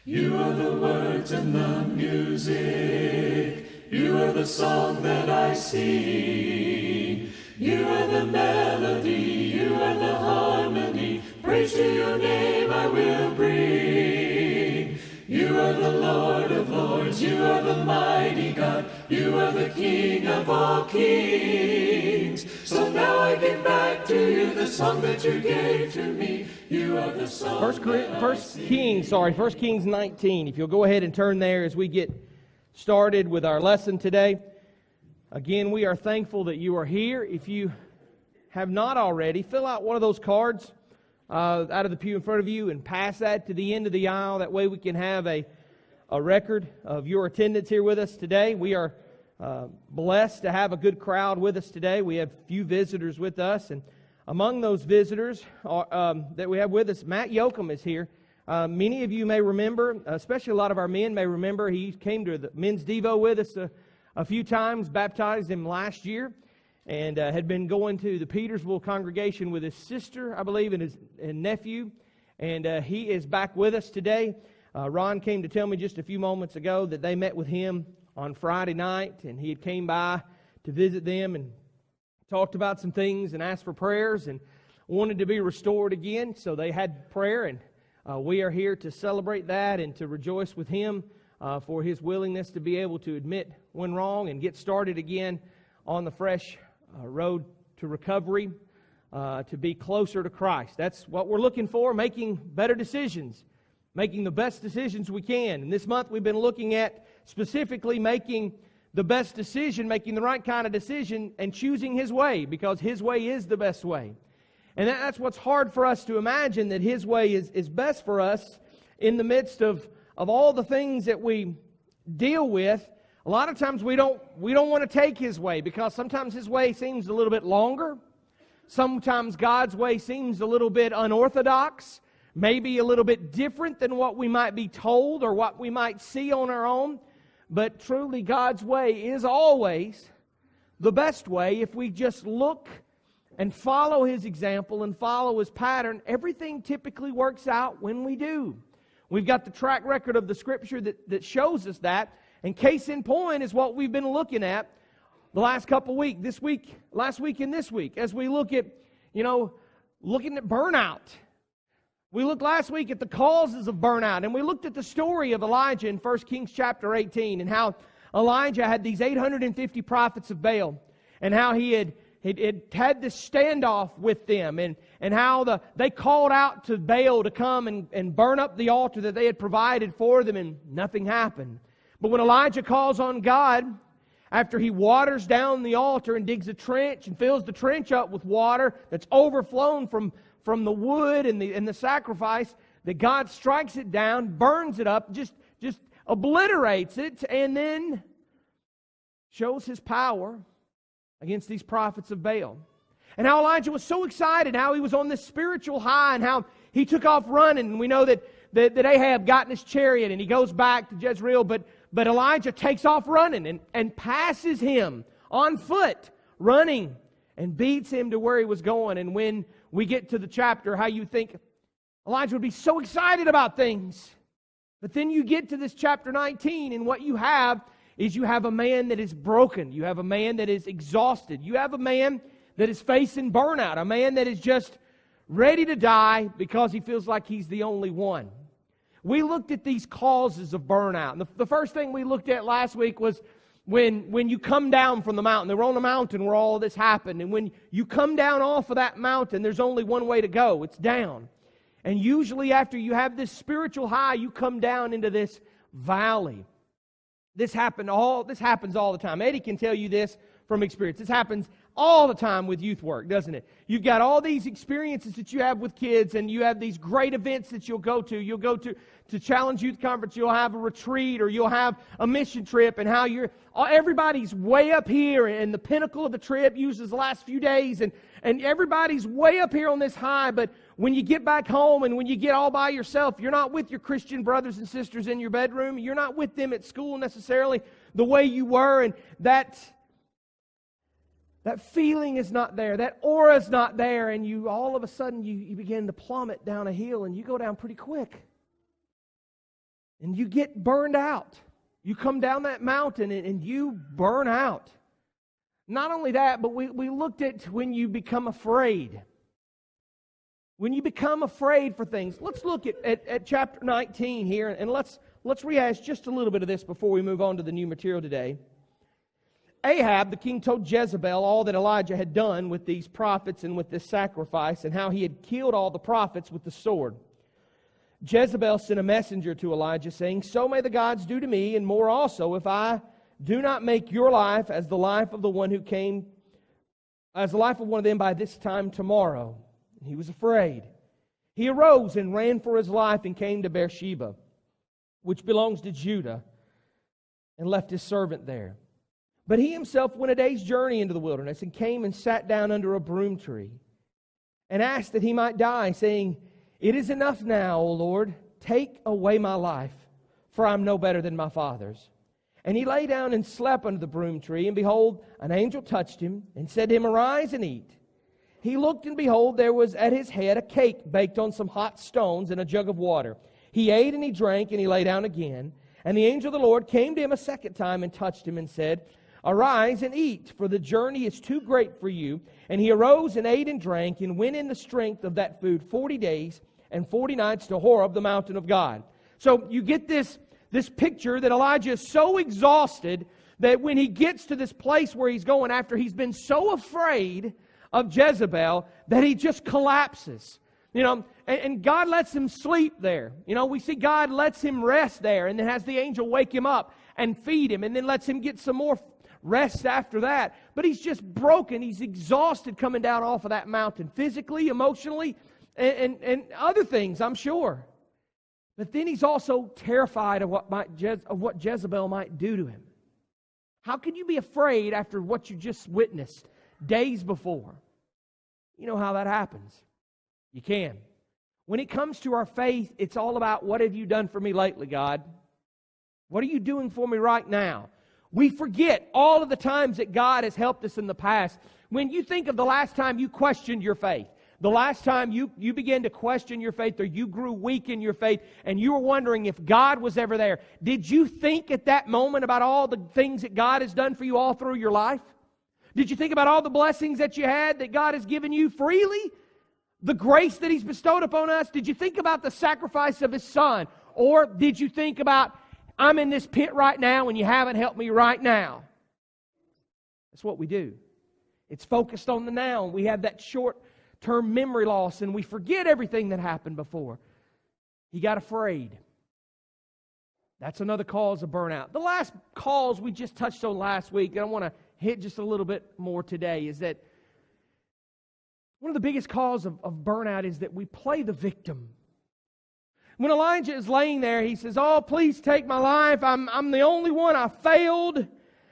You are the words and the music. You are the song that I sing. You are the melody. You are the harmony. Praise to your name I will bring. You are the Lord of lords. You are the mighty God. You are the King of all kings. So now I give back to you the song that you gave to me. You are the song. First Kings 19. If you'll go ahead and turn there as we get started with our lesson today. Again, we are thankful that you are here. If you have not already, fill out one of those cards out of the pew in front of you and pass that to the end of the aisle. That way we can have a record of your attendance here with us today. We are blessed to have a good crowd with us today. We have a few visitors with us, and among those visitors that we have with us, Matt Yoakum is here. Many of you may remember, especially a lot of our men may remember, he came to the men's Devo with us a few times, baptized him last year, and had been going to the Petersville congregation with his sister, I believe, and his nephew, and he is back with us today. Ron came to tell me just a few moments ago that they met with him on Friday night, and he had came by to visit them and talked about some things and asked for prayers and wanted to be restored again. So they had prayer, and we are here to celebrate that and to rejoice with him for his willingness to be able to admit when wrong and get started again on the fresh road to recovery, to be closer to Christ. That's what we're looking for, making better decisions, making the best decisions we can. And this month we've been looking at specifically making the best decision, making the right kind of decision, and choosing His way, because His way is the best way. And that's what's hard for us to imagine, that His way is best for us in the midst of all the things that we deal with. A lot of times we don't want to take His way, because sometimes His way seems a little bit longer. Sometimes God's way seems a little bit unorthodox, maybe a little bit different than what we might be told or what we might see on our own. But truly, God's way is always the best way. If we just look and follow His example and follow His pattern, everything typically works out when we do. We've got the track record of the Scripture that shows us that. And case in point is what we've been looking at the last couple weeks, last week and this week, as we look at, looking at burnout. We looked last week at the causes of burnout, and we looked at the story of Elijah in 1 Kings chapter 18, and how Elijah had these 850 prophets of Baal, and how he had this standoff with them, and how they called out to Baal to come and burn up the altar that they had provided for them, and nothing happened. But when Elijah calls on God, after he waters down the altar and digs a trench and fills the trench up with water that's overflown from the wood and the sacrifice, that God strikes it down, burns it up, just obliterates it, and then shows His power against these prophets of Baal. And how Elijah was so excited, how he was on this spiritual high, and how he took off running. And we know that Ahab got in his chariot and he goes back to Jezreel, but Elijah takes off running and passes him on foot, running, and beats him to where he was going. And when we get to the chapter, how you think Elijah would be so excited about things. But then you get to this chapter 19, and what you have is you have a man that is broken. You have a man that is exhausted. You have a man that is facing burnout. A man that is just ready to die because he feels like he's the only one. We looked at these causes of burnout. And the first thing we looked at last week was when you come down from the mountain. They were on a mountain where all this happened. And when you come down off of that mountain, there's only one way to go. It's down. And usually after you have this spiritual high, you come down into this valley. This happens all the time. Eddie can tell you this from experience. This happens all the time with youth work, doesn't it? You've got all these experiences that you have with kids, and you have these great events that you'll go to. You'll go to Challenge Youth Conference, you'll have a retreat, or you'll have a mission trip, and how everybody's way up here, and the pinnacle of the trip uses the last few days, and everybody's way up here on this high. But when you get back home and when you get all by yourself, you're not with your Christian brothers and sisters in your bedroom. You're not with them at school necessarily the way you were, and that feeling is not there. That aura is not there, and you all of a sudden you begin to plummet down a hill, and you go down pretty quick. and you get burned out. You come down that mountain and you burn out. Not only that, but we looked at when you become afraid. When you become afraid for things. Let's look at chapter 19 here, and let's rehash just a little bit of this before we move on to the new material today. Ahab, the king, told Jezebel all that Elijah had done with these prophets and with this sacrifice, and how he had killed all the prophets with the sword. Jezebel sent a messenger to Elijah, saying, "So may the gods do to me, and more also, if I do not make your life as the life of the one who came, as the life of one of them by this time tomorrow." And he was afraid. He arose and ran for his life and came to Beersheba, which belongs to Judah, and left his servant there. But he himself went a day's journey into the wilderness and came and sat down under a broom tree and asked that he might die, saying, "It is enough now, O Lord, take away my life, for I am no better than my fathers." And he lay down and slept under the broom tree, and behold, an angel touched him and said to him, "Arise and eat." He looked, and behold, there was at his head a cake baked on some hot stones and a jug of water. He ate and he drank, and he lay down again. And the angel of the Lord came to him a second time and touched him and said, "Arise and eat, for the journey is too great for you." And he arose and ate and drank, and went in the strength of that food 40 days and 40 nights to Horeb, the mountain of God. So you get this picture that Elijah is so exhausted that when he gets to this place where he's going after he's been so afraid of Jezebel that he just collapses. And God lets him sleep there. We see God lets him rest there, and then has the angel wake him up and feed him, and then lets him get some more rest after that. But he's just broken. He's exhausted coming down off of that mountain, physically, emotionally, and other things, I'm sure. But then he's also terrified of what Jezebel might do to him. How can you be afraid after what you just witnessed days before? You know how that happens. You can. When it comes to our faith, it's all about, what have you done for me lately, God? What are you doing for me right now? We forget all of the times that God has helped us in the past. When you think of the last time you questioned your faith, the last time you began to question your faith, or you grew weak in your faith, and you were wondering if God was ever there, did you think at that moment about all the things that God has done for you all through your life? Did you think about all the blessings that you had that God has given you freely? The grace that He's bestowed upon us? Did you think about the sacrifice of His Son? Or did you think about, I'm in this pit right now and you haven't helped me right now? That's what we do. It's focused on the now. We have that short-term memory loss, and we forget everything that happened before. He got afraid. That's another cause of burnout. The last cause we just touched on last week, and I want to hit just a little bit more today, is that one of the biggest causes of burnout is that we play the victim. When Elijah is laying there, he says, "Oh, please take my life. I'm the only one. I failed.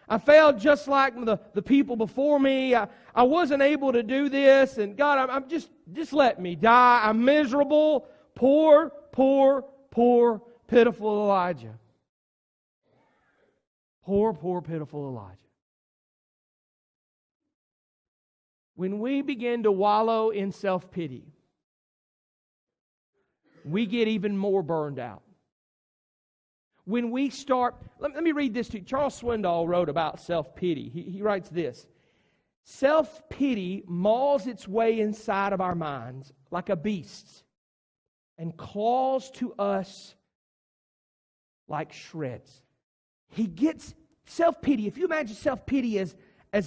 I failed just like the people before me. I wasn't able to do this. And God, I'm just let me die. I'm miserable. Poor, pitiful Elijah." Poor, pitiful Elijah. When we begin to wallow in self-pity, we get even more burned out. When we start, let me read this to you. Charles Swindoll wrote about self-pity. He writes this: "Self-pity maws its way inside of our minds like a beast and claws to us like shreds." He gets self-pity. If you imagine self-pity as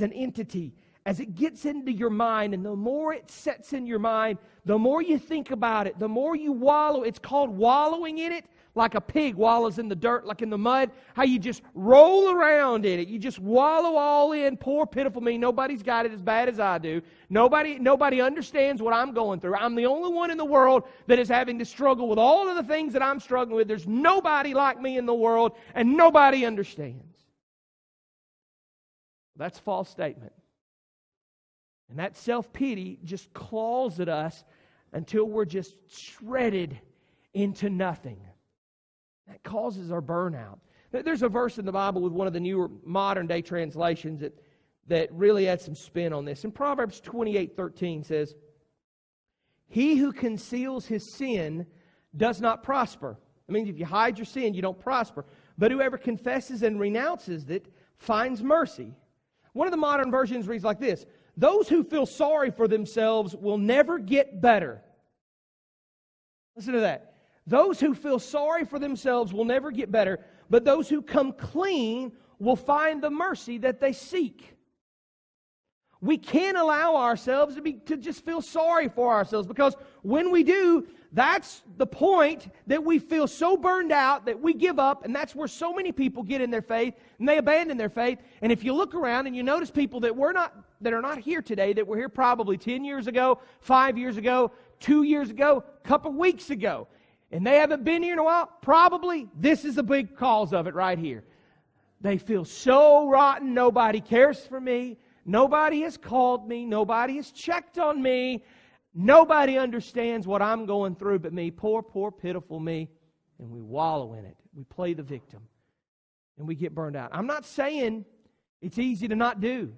an entity, as it gets into your mind, and the more it sets in your mind, the more you think about it, the more you wallow. It's called wallowing in it, like a pig wallows in the dirt, like in the mud, how you just roll around in it. You just wallow all in. Poor, pitiful me. Nobody's got it as bad as I do. Nobody understands what I'm going through. I'm the only one in the world that is having to struggle with all of the things that I'm struggling with. There's nobody like me in the world, and nobody understands. That's a false statement. And that self-pity just claws at us until we're just shredded into nothing. That causes our burnout. There's a verse in the Bible with one of the newer modern-day translations that really adds some spin on this. In Proverbs 28:13 says, "He who conceals his sin does not prosper, It means if you hide your sin, you don't prosper. But whoever confesses and renounces it finds mercy. One of the modern versions reads like this: those who feel sorry for themselves will never get better. Listen to that. Those who feel sorry for themselves will never get better, but those who come clean will find the mercy that they seek. We can't allow ourselves to just feel sorry for ourselves, because when we do, that's the point that we feel so burned out that we give up, and that's where so many people get in their faith and they abandon their faith. And if you look around and you notice people that are not here today, that were here probably 10 years ago, 5 years ago, 2 years ago, a couple weeks ago, and they haven't been here in a while, probably this is a big cause of it right here. They feel so rotten. Nobody cares for me. Nobody has called me. Nobody has checked on me. Nobody understands what I'm going through but me. Poor, poor, pitiful me. And we wallow in it. We play the victim. And we get burned out. I'm not saying it's easy to not do.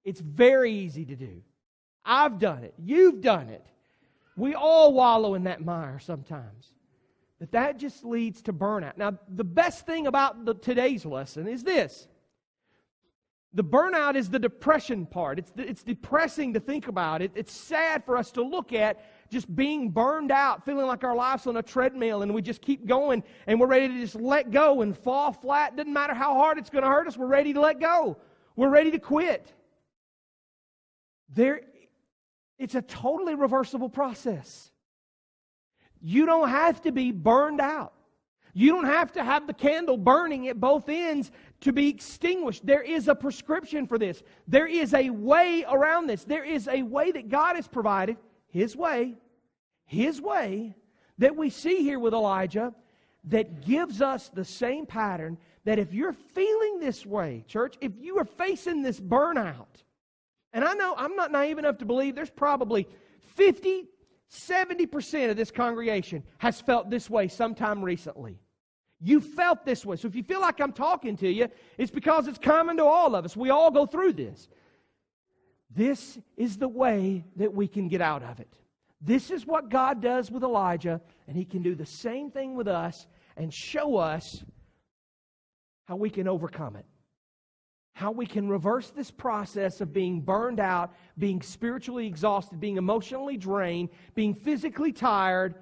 It's very easy to do. I've done it. You've done it. We all wallow in that mire sometimes. But that just leads to burnout. Now, the best thing about today's lesson is this. The burnout is the depression part. It's depressing to think about it. It's sad for us to look at just being burned out, feeling like our life's on a treadmill and we just keep going and we're ready to just let go and fall flat. Doesn't matter how hard it's going to hurt us. We're ready to let go. We're ready to quit. It's a totally reversible process. You don't have to be burned out. You don't have to have the candle burning at both ends to be extinguished. There is a prescription for this. There is a way around this. There is a way that God has provided, His way, that we see here with Elijah, that gives us the same pattern, that if you're feeling this way, church, if you are facing this burnout, and I know I'm not naive enough to believe there's probably 70% of this congregation has felt this way sometime recently. You felt this way. So if you feel like I'm talking to you, it's because it's common to all of us. We all go through this. This is the way that we can get out of it. This is what God does with Elijah, and He can do the same thing with us and show us how we can overcome it. How we can reverse this process of being burned out, being spiritually exhausted, being emotionally drained, being physically tired,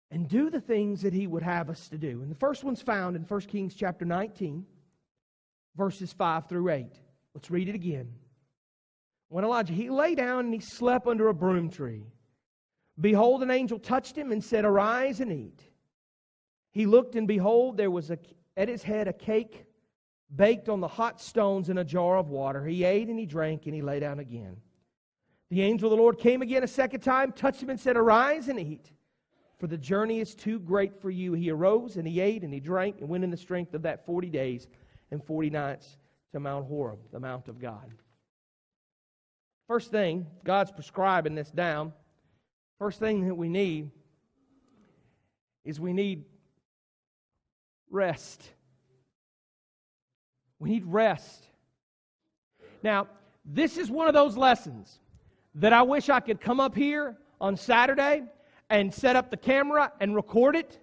and do the things that He would have us to do. And the first one's found in 1 Kings chapter 19, verses 5 through 8. Let's read it again. When Elijah, he lay down and he slept under a broom tree. Behold, an angel touched him and said, "Arise and eat." He looked, and behold, there was at his head a cake baked on the hot stones in a jar of water. He ate and he drank, and he lay down again. The angel of the Lord came again a second time, touched him and said, "Arise and eat, for the journey is too great for you." He arose and he ate and he drank and went in the strength of that 40 days and 40 nights to Mount Horeb, the Mount of God. First thing, God's prescribing this down. First thing that we need is we need rest. We need rest. Now, this is one of those lessons that I wish I could come up here on Saturday and set up the camera and record it.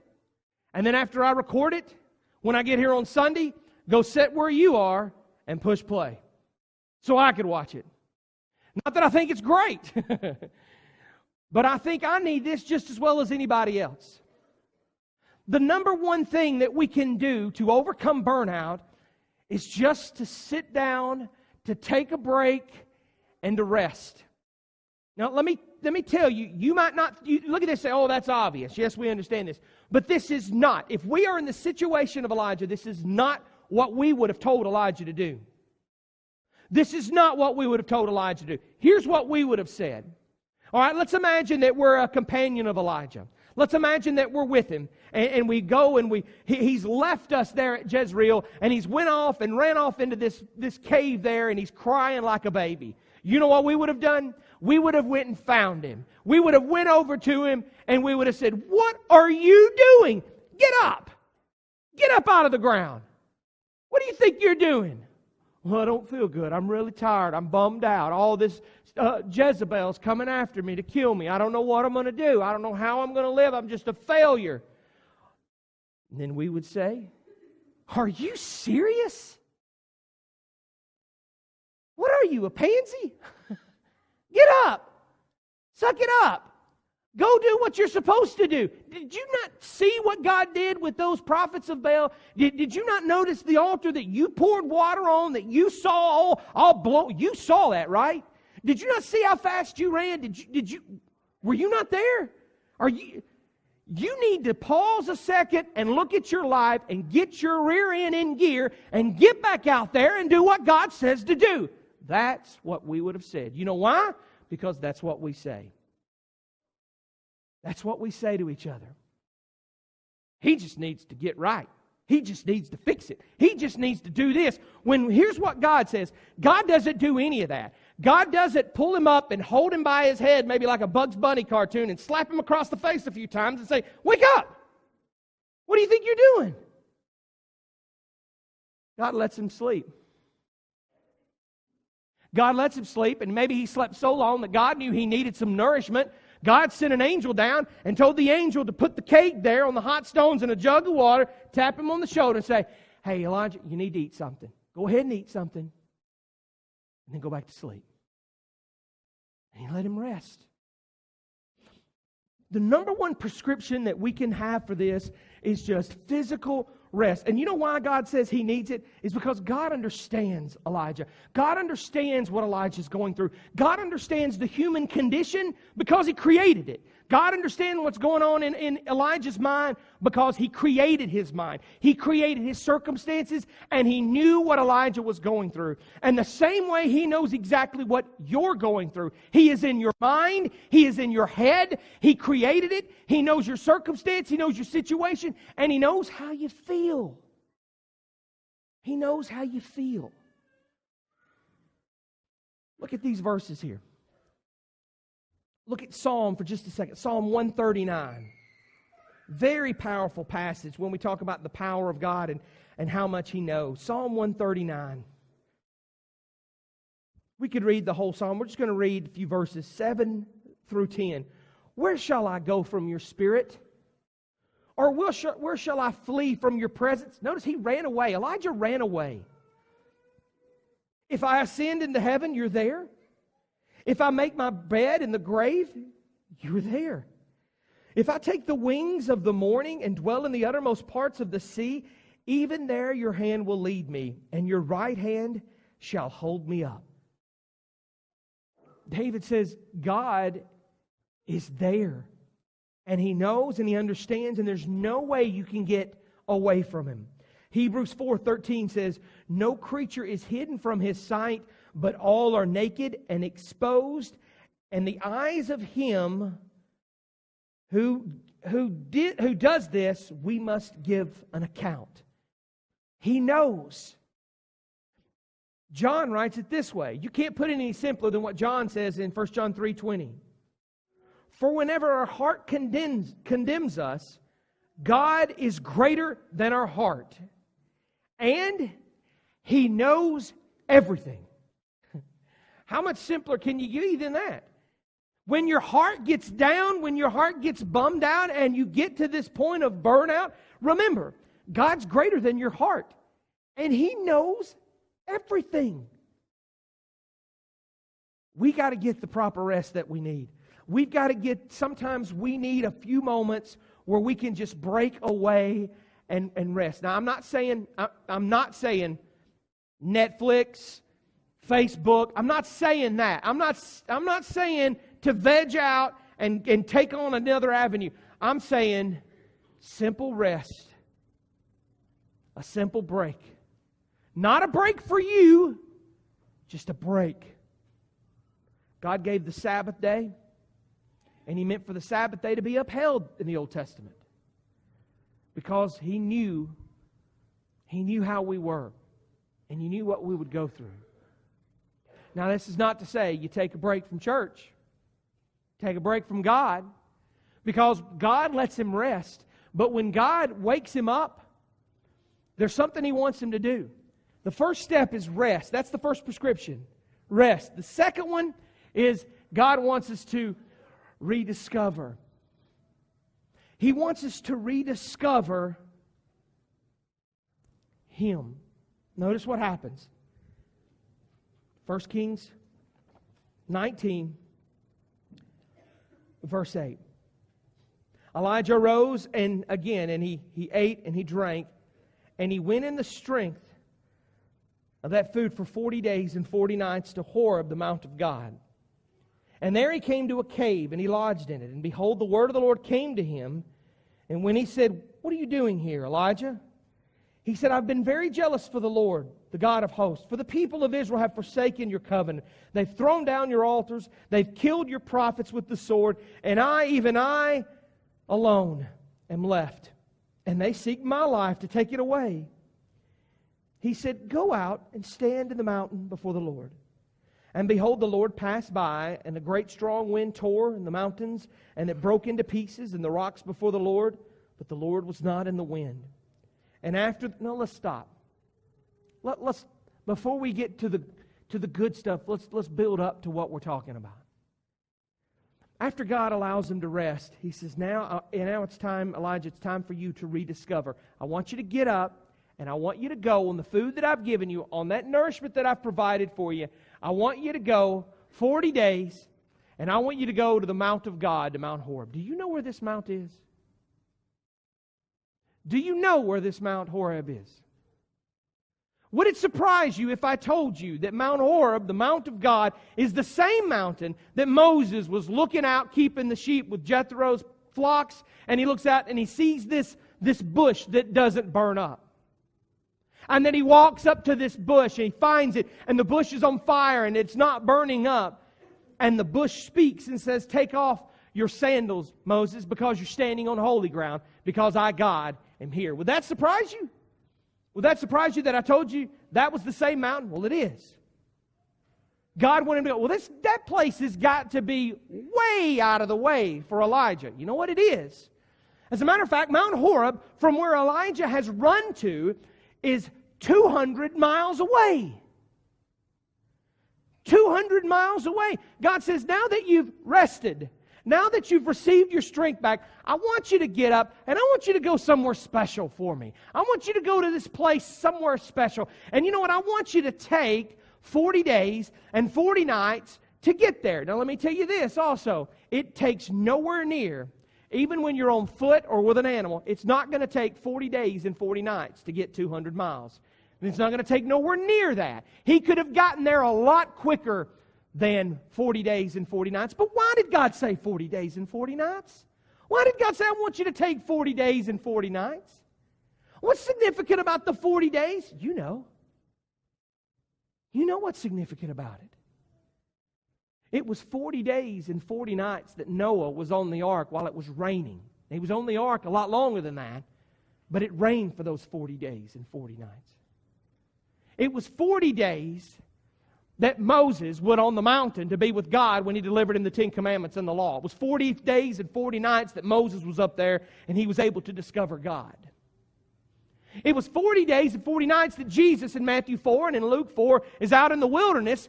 And then after I record it, when I get here on Sunday, go sit where you are and push play so I could watch it. Not that I think it's great, but I think I need this just as well as anybody else. The number one thing that we can do to overcome burnout is just to sit down, to take a break, and to rest. Now, let me tell you, you might not look at this and say, "Oh, that's obvious." Yes, we understand this. But this is not. If we are in the situation of Elijah, this is not what we would have told Elijah to do. This is not what we would have told Elijah to do. Here's what we would have said. All right, let's imagine that we're a companion of Elijah. Let's imagine that we're with him, and we go and he's left us there at Jezreel, and he's went off and ran off into this cave there, and he's crying like a baby. You know what we would have done? We would have went and found him. We would have went over to him, and we would have said, "What are you doing? Get up! Get up out of the ground! What do you think you're doing?" "Well, I don't feel good. I'm really tired. I'm bummed out. All this Jezebel's coming after me to kill me. I don't know what I'm going to do. I don't know how I'm going to live. I'm just a failure." And then we would say, are you serious? What are you, a pansy? Get up. Suck it up. Go do what you're supposed to do. Did you not see what God did with those prophets of Baal? Did you not notice the altar that you poured water on, that you saw all blow? You saw that, right? Did you not see how fast you ran? Were you not there? You need to pause a second and look at your life and get your rear end in gear and get back out there and do what God says to do. That's what we would have said. You know why? Because that's what we say. That's what we say to each other. He just needs to get right. He just needs to fix it. He just needs to do this. When here's what God says. God doesn't do any of that. God doesn't pull him up and hold him by his head, maybe like a Bugs Bunny cartoon, and slap him across the face a few times and say, wake up! What do you think you're doing? God lets him sleep. God lets him sleep, and maybe he slept so long that God knew he needed some nourishment. God sent an angel down and told the angel to put the cake there on the hot stones in a jug of water, tap him on the shoulder and say, hey, Elijah, you need to eat something. Go ahead and eat something. And then go back to sleep. And he let him rest. The number one prescription that we can have for this is just physical rest. And you know why God says he needs it? Is because God understands Elijah. God understands what Elijah is going through. God understands the human condition because he created it. God understands what's going on in Elijah's mind because he created his mind. He created his circumstances, and he knew what Elijah was going through. And the same way he knows exactly what you're going through. He is in your mind. He is in your head. He created it. He knows your circumstance. He knows your situation. And he knows how you feel. He knows how you feel. Look at these verses here. Look at Psalm for just a second. Psalm 139. Very powerful passage when we talk about the power of God and how much he knows. Psalm 139. We could read the whole psalm. We're just going to read a few verses, 7 through 10. Where shall I go from your spirit? Or where shall I flee from your presence? Notice he ran away. Elijah ran away. If I ascend into heaven, you're there. If I make my bed in the grave, you're there. If I take the wings of the morning and dwell in the uttermost parts of the sea, even there your hand will lead me, and your right hand shall hold me up. David says God is there. And he knows and he understands, and there's no way you can get away from him. Hebrews 4:13 says, no creature is hidden from his sight, but all are naked and exposed, and the eyes of him who does this, we must give an account. He knows. John writes it this way. You can't put it any simpler than what John says in 1 John 3:20. For whenever our heart condemns us, God is greater than our heart, and he knows everything. How much simpler can you get than that? When your heart gets down, when your heart gets bummed out, and you get to this point of burnout, remember, God's greater than your heart. And he knows everything. We got to get the proper rest that we need. We've got to sometimes we need a few moments where we can just break away and rest. Now, I'm not saying Netflix, Facebook. I'm not saying that. I'm not saying to veg out and take on another avenue. I'm saying simple rest. A simple break. Not a break for you, just a break. God gave the Sabbath day, and he meant for the Sabbath day to be upheld in the Old Testament. Because he knew how we were, and he knew what we would go through. Now, this is not to say you take a break from church. Take a break from God. Because God lets him rest. But when God wakes him up, there's something he wants him to do. The first step is rest. That's the first prescription. Rest. The second one is God wants us to rediscover. He wants us to rediscover Him. Notice what happens. 1 Kings 19, verse 8. Elijah arose and he ate and he drank, and he went in the strength of that food for 40 days and 40 nights to Horeb, the mount of God. And there he came to a cave, and he lodged in it. And behold, the word of the Lord came to him. And when he said, "What are you doing here, Elijah?" He said, "I've been very jealous for the Lord, the God of hosts. For the people of Israel have forsaken your covenant. They've thrown down your altars. They've killed your prophets with the sword. And I, even I, alone am left. And they seek my life to take it away." He said, "Go out and stand in the mountain before the Lord." And behold, the Lord passed by, and a great strong wind tore in the mountains, and it broke into pieces in the rocks before the Lord. But the Lord was not in the wind. And let's stop. Let's before we get to the good stuff, let's build up to what we're talking about. After God allows him to rest, he says, now it's time, Elijah, it's time for you to rediscover. I want you to get up, and I want you to go on the food that I've given you, on that nourishment that I've provided for you. I want you to go 40 days, and I want you to go to the Mount of God, to Mount Horeb. Do you know where this mount is? Do you know where this Mount Horeb is? Would it surprise you if I told you that Mount Horeb, the Mount of God, is the same mountain that Moses was looking out, keeping the sheep with Jethro's flocks, and he looks out and he sees this bush that doesn't burn up. And then he walks up to this bush and he finds it, and the bush is on fire and it's not burning up. And the bush speaks and says, "Take off your sandals, Moses, because you're standing on holy ground, because I, God, am here." Would that surprise you? Would that surprise you that I told you that was the same mountain? Well, it is. God wanted him to go, well, that place has got to be way out of the way for Elijah. You know what it is? As a matter of fact, Mount Horeb, from where Elijah has run to, is 200 miles away. 200 miles away. God says, now that you've rested, now that you've received your strength back, I want you to get up and I want you to go somewhere special for me. I want you to go to this place somewhere special. And you know what? I want you to take 40 days and 40 nights to get there. Now let me tell you this also. It takes nowhere near, even when you're on foot or with an animal, it's not going to take 40 days and 40 nights to get 200 miles. And it's not going to take nowhere near that. He could have gotten there a lot quicker than 40 days and 40 nights. But why did God say 40 days and 40 nights? Why did God say, I want you to take 40 days and 40 nights? What's significant about the 40 days? You know. You know what's significant about it. It was 40 days and 40 nights that Noah was on the ark while it was raining. He was on the ark a lot longer than that, but it rained for those 40 days and 40 nights. It was 40 days that Moses went on the mountain to be with God when he delivered him the 10 Commandments and the law. It was 40 days and 40 nights that Moses was up there and he was able to discover God. It was 40 days and 40 nights that Jesus in Matthew 4 and in Luke 4 is out in the wilderness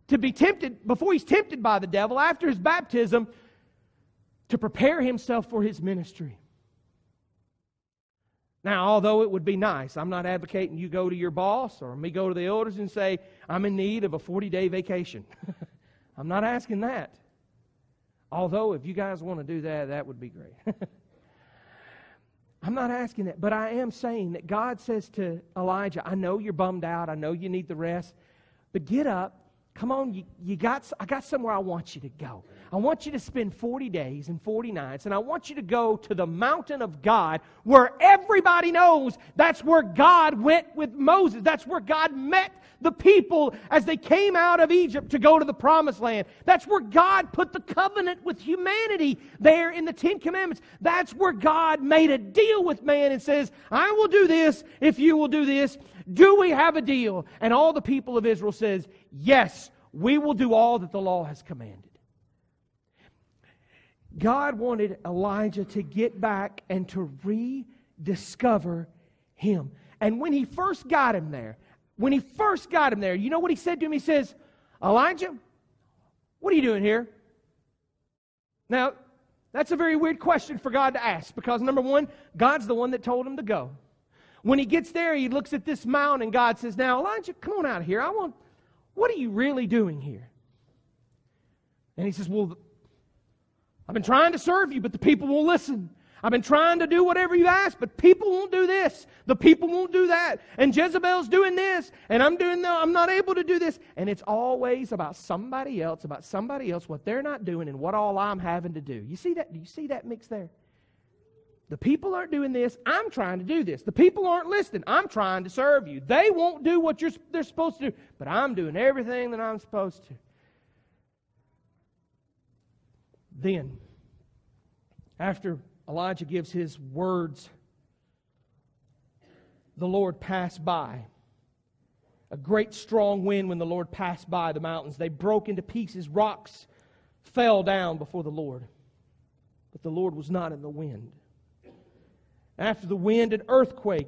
to be tempted, before he's tempted by the devil, after his baptism, to prepare himself for his ministry. Now, although it would be nice, I'm not advocating you go to your boss or me go to the elders and say, I'm in need of a 40-day vacation. I'm not asking that. Although, if you guys want to do that, that would be great. I'm not asking that, but I am saying that God says to Elijah, I know you're bummed out, I know you need the rest, but get up. Come on, I got somewhere I want you to go. I want you to spend 40 days and 40 nights, and I want you to go to the mountain of God where everybody knows that's where God went with Moses. That's where God met the people as they came out of Egypt to go to the promised land. That's where God put the covenant with humanity there in the 10 Commandments. That's where God made a deal with man and says, I will do this if you will do this. Do we have a deal? And all the people of Israel says, yes, we will do all that the law has commanded. God wanted Elijah to get back and to rediscover him. And when he first got him there, you know what he said to him? He says, Elijah, what are you doing here? Now, that's a very weird question for God to ask because, number one, God's the one that told him to go. When he gets there, he looks at this mountain, and God says, now, Elijah, come on out of here. What are you really doing here? And he says, well, I've been trying to serve you, but the people won't listen. I've been trying to do whatever you ask, but people won't do this. The people won't do that. And Jezebel's doing this, and I'm not able to do this. And it's always about somebody else, what they're not doing, and what all I'm having to do. You see that? Do you see that mix there? The people aren't doing this. I'm trying to do this. The people aren't listening. I'm trying to serve you. They won't do what they're supposed to do, but I'm doing everything that I'm supposed to. Then, after Elijah gives his words, the Lord passed by. A great strong wind when the Lord passed by the mountains. They broke into pieces. Rocks fell down before the Lord. But the Lord was not in the wind. After the wind, an earthquake.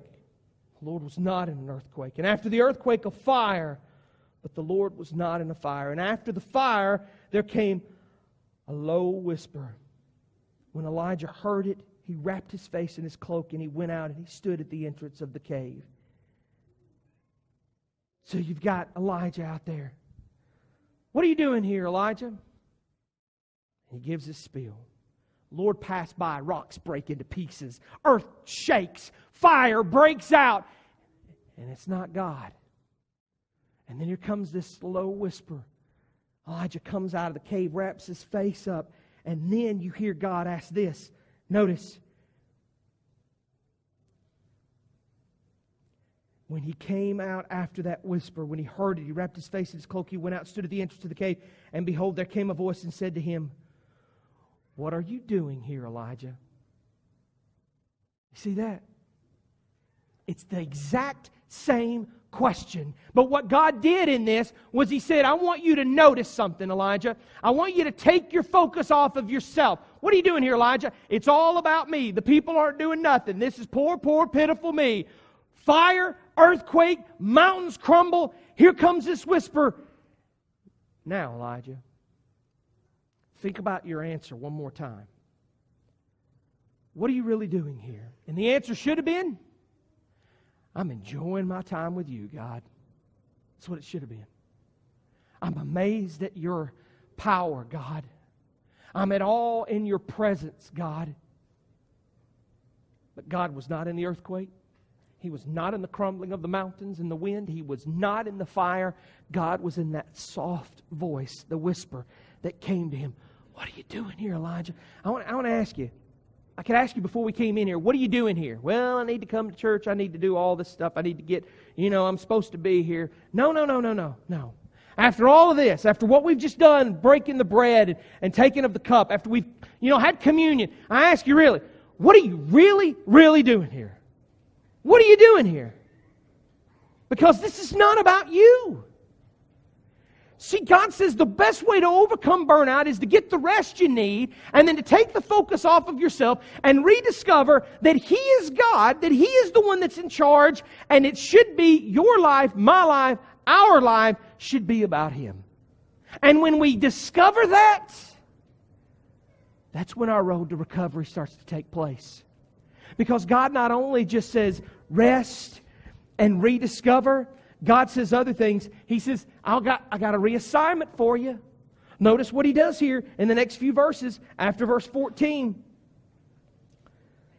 The Lord was not in an earthquake. And after the earthquake, a fire. But the Lord was not in a fire. And after the fire, there came a low whisper. When Elijah heard it, he wrapped his face in his cloak and he went out and he stood at the entrance of the cave. So you've got Elijah out there. What are you doing here, Elijah? He gives his spiel. Lord passed by, rocks break into pieces, earth shakes, fire breaks out, and it's not God. And then here comes this low whisper. Elijah comes out of the cave, wraps his face up, and then you hear God ask this. Notice, when he came out after that whisper, when he heard it, he wrapped his face in his cloak, he went out, stood at the entrance to the cave, and behold, there came a voice and said to him, what are you doing here, Elijah? You see that? It's the exact same question. But what God did in this was He said, I want you to notice something, Elijah. I want you to take your focus off of yourself. What are you doing here, Elijah? It's all about me. The people aren't doing nothing. This is poor, poor, pitiful me. Fire, earthquake, mountains crumble. Here comes this whisper. Now, Elijah, think about your answer one more time. What are you really doing here? And the answer should have been, I'm enjoying my time with you, God. That's what it should have been. I'm amazed at your power, God. I'm at all in your presence, God. But God was not in the earthquake. He was not in the crumbling of the mountains and the wind. He was not in the fire. God was in that soft voice, the whisper that came to him. What are you doing here, Elijah? I want to ask you. I could ask you before we came in here, what are you doing here? Well, I need to come to church. I need to do all this stuff. I need to get, I'm supposed to be here. No. After all of this, after what we've just done, breaking the bread and taking of the cup, after we've, had communion, I ask you really, what are you really, really doing here? What are you doing here? Because this is not about you. See, God says the best way to overcome burnout is to get the rest you need and then to take the focus off of yourself and rediscover that He is God, that He is the one that's in charge, and it should be your life, my life, our life should be about Him. And when we discover that, that's when our road to recovery starts to take place. Because God not only just says rest and rediscover, God says other things. He says, I got a reassignment for you. Notice what He does here in the next few verses. After verse 14,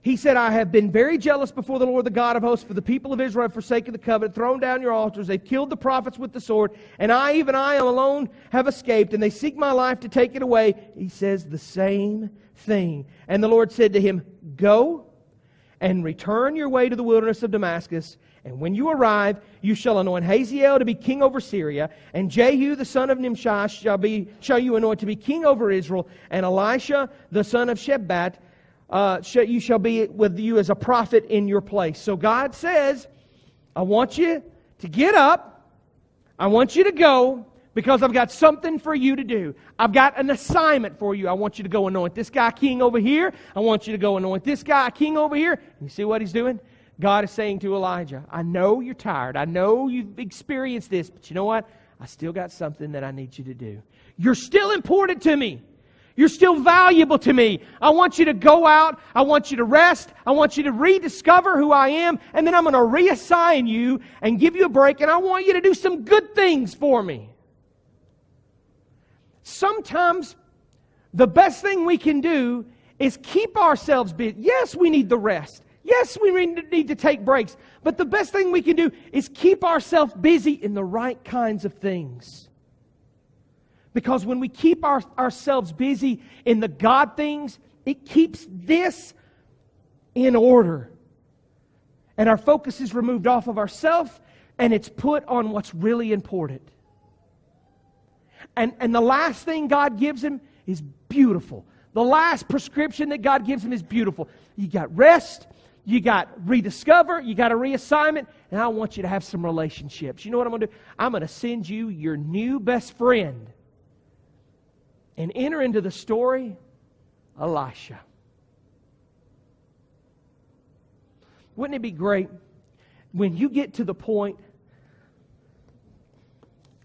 He said, I have been very jealous before the Lord, the God of hosts, for the people of Israel have forsaken the covenant, thrown down your altars. They've killed the prophets with the sword. And even I alone have escaped, and they seek my life to take it away. He says the same thing. And the Lord said to him, go and return your way to the wilderness of Damascus. And when you arrive, you shall anoint Hazael to be king over Syria, and Jehu the son of Nimshi shall you anoint to be king over Israel, and Elisha the son of Shaphat you shall be with you as a prophet in your place. So God says, I want you to get up, I want you to go, because I've got something for you to do. I've got an assignment for you. I want you to go anoint this guy king over here. I want you to go anoint this guy king over here. You see what He's doing? God is saying to Elijah, I know you're tired. I know you've experienced this, but you know what? I still got something that I need you to do. You're still important to me. You're still valuable to me. I want you to go out. I want you to rest. I want you to rediscover who I am. And then I'm going to reassign you and give you a break. And I want you to do some good things for me. Sometimes the best thing we can do is keep ourselves busy. Yes, we need the rest. Yes, we need to take breaks. But the best thing we can do is keep ourselves busy in the right kinds of things. Because when we keep ourselves busy in the God things, it keeps this in order. And our focus is removed off of ourselves, and it's put on what's really important. And the last thing God gives him is beautiful. The last prescription that God gives him is beautiful. You got rest, you got rediscover, you got a reassignment, and I want you to have some relationships. You know what I'm going to do? I'm going to send you your new best friend. And enter into the story, Elisha. Wouldn't it be great when you get to the point,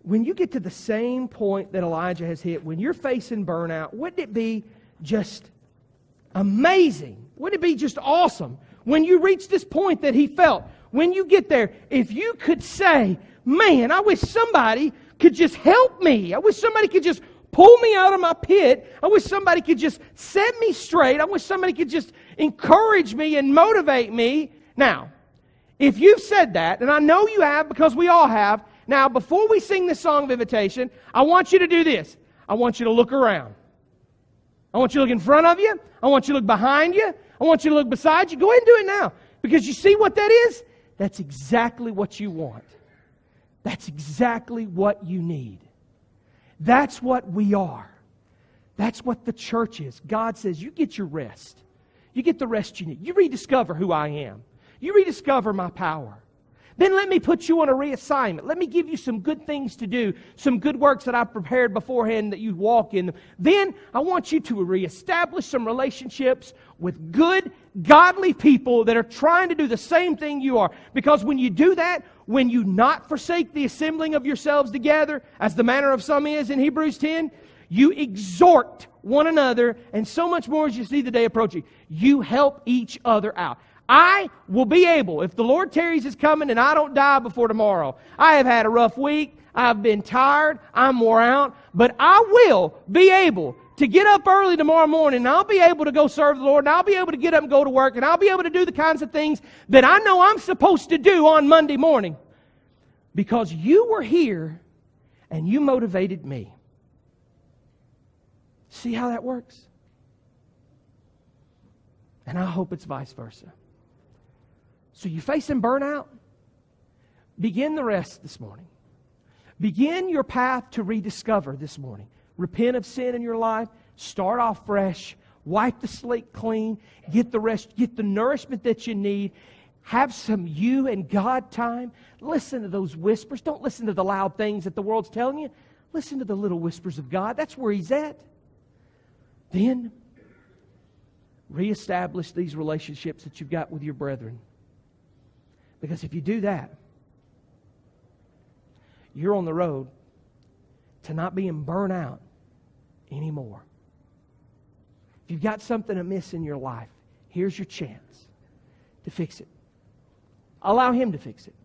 when you get to the same point that Elijah has hit, when you're facing burnout, wouldn't it be just amazing? Wouldn't it be just awesome? When you reach this point that he felt, when you get there, if you could say, man, I wish somebody could just help me. I wish somebody could just pull me out of my pit. I wish somebody could just set me straight. I wish somebody could just encourage me and motivate me. Now, if you've said that, and I know you have because we all have, now before we sing this song of invitation, I want you to do this. I want you to look around. I want you to look in front of you. I want you to look behind you. I want you to look beside you. Go ahead and do it now. Because you see what that is? That's exactly what you want. That's exactly what you need. That's what we are. That's what the church is. God says, you get your rest. You get the rest you need. You rediscover who I am. You rediscover my power. Then let me put you on a reassignment. Let me give you some good things to do, some good works that I've prepared beforehand that you walk in. Then I want you to reestablish some relationships with good, godly people that are trying to do the same thing you are. Because when you do that, when you not forsake the assembling of yourselves together, as the manner of some is in Hebrews 10, you exhort one another, and so much more as you see the day approaching. You help each other out. I will be able, if the Lord tarries is coming and I don't die before tomorrow. I have had a rough week. I've been tired. I'm wore out. But I will be able to get up early tomorrow morning, and I'll be able to go serve the Lord, and I'll be able to get up and go to work, and I'll be able to do the kinds of things that I know I'm supposed to do on Monday morning. Because you were here and you motivated me. See how that works? And I hope it's vice versa. So you facing burnout? Begin the rest this morning. Begin your path to rediscover this morning. Repent of sin in your life. Start off fresh. Wipe the slate clean. Get the rest. Get the nourishment that you need. Have some you and God time. Listen to those whispers. Don't listen to the loud things that the world's telling you. Listen to the little whispers of God. That's where He's at. Then, reestablish these relationships that you've got with your brethren. Because if you do that, you're on the road to not being burnt out anymore. If you've got something amiss in your life, here's your chance to fix it. Allow Him to fix it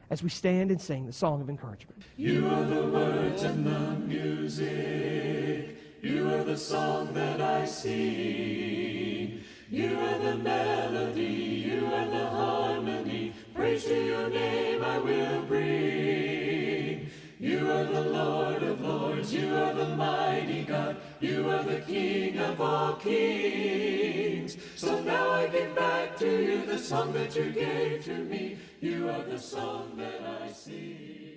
as we stand and sing the song of encouragement. You are the words and the music. You are the song that I sing. You are the melody. You are the harmony. Praise to your name I will bring. You are the Lord of lords. You are the mighty God. You are the King of all kings. So now I give back to you the song that you gave to me. You are the song that I sing.